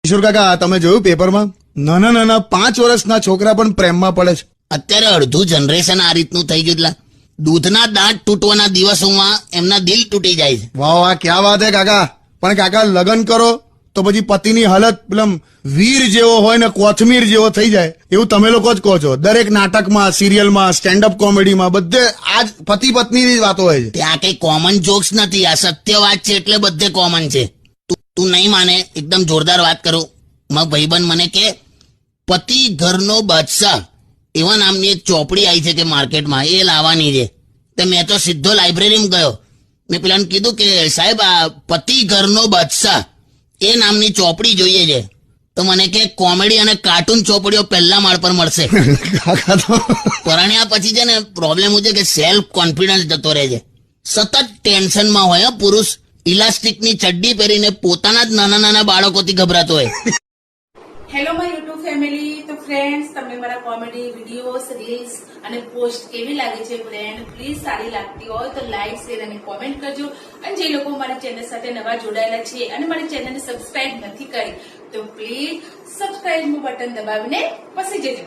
કિશોર કાકા તમે જોયું પેપરમાં નાના નાના 5 વર્ષના છોકરા પણ પ્રેમમાં પડે છે. અત્યારે અડધું જનરેશન આ રીતનું થઈ ગયું. એટલે દૂધના દાંત તૂટવાના દિવસોમાં એમના દિલ તૂટી જાય છે. વાહ વાહ ક્યાં વાત હે કાકા. પણ કાકા લગ્ન કરો તો પછી પતિની હાલત પેલમ વીર જેવો હોય ને કોથમીર જેવો થઈ જાય એવું તમે લોકો જ કહો છો. દરેક નાટકમાં, સિરિયલમાં, સ્ટેન્ડ અપ કોમેડીમાં બધે આજ પતિ પત્નીની જ વાતો હોય છે. ત્યાં કઈ કોમન જોક્સ નથી, આ સત્ય વાત છે એટલે બધે કોમન છે. તું નહીં માને, એકદમ જોરદાર વાત કરું. મારો ભાઈબંધ મને કે પતિ ઘરનો બાદશાહ એવા નામની એક ચોપડી આવી છે કે માર્કેટમાં, એ લાવવાની છે. તો મેં તો સીધો લાઇબ્રેરીમાં ગયો. મેં પેલાને કીધું કે સાહેબ આ પતિ ઘરનો બાદશાહ એ નામની ચોપડી જોઈએ છે. તો મને કે કોમેડી અને કાર્ટૂન ચોપડીઓ પહેલા માળ પર મળશે. કાકા તો પરણ્યા પછી છે ને પ્રોબ્લેમ છે કે સેલ્ફ કોન્ફિડન્સ જતો રહે છે. સતત ટેન્શનમાં હોય પુરુષ. ઇલાસ્ટિકની ચડ્ડી પહેરીને પોતાના જ નાના નાના બાળકોથી ગભરાતો હોય. Hello my YouTube family. તો ફ્રેન્ડ્સ, તમને મારા કોમેડી વિડીયોઝ, રીલ્સ અને પોસ્ટ કેવી લાગે છે ફ્રેન્ડ? પ્લીઝ સારી લાગતી હોય તો લાઈક, શેર અને કોમેન્ટ કરજો. અને જે લોકો મારી ચેનલ સાથે નવા જોડાયેલા છે અને મારી ચેનલને સબસ્ક્રાઇબ નથી કરી તો પ્લીઝ સબસ્ક્રાઇબનું બટન દબાવીને પસી જજો.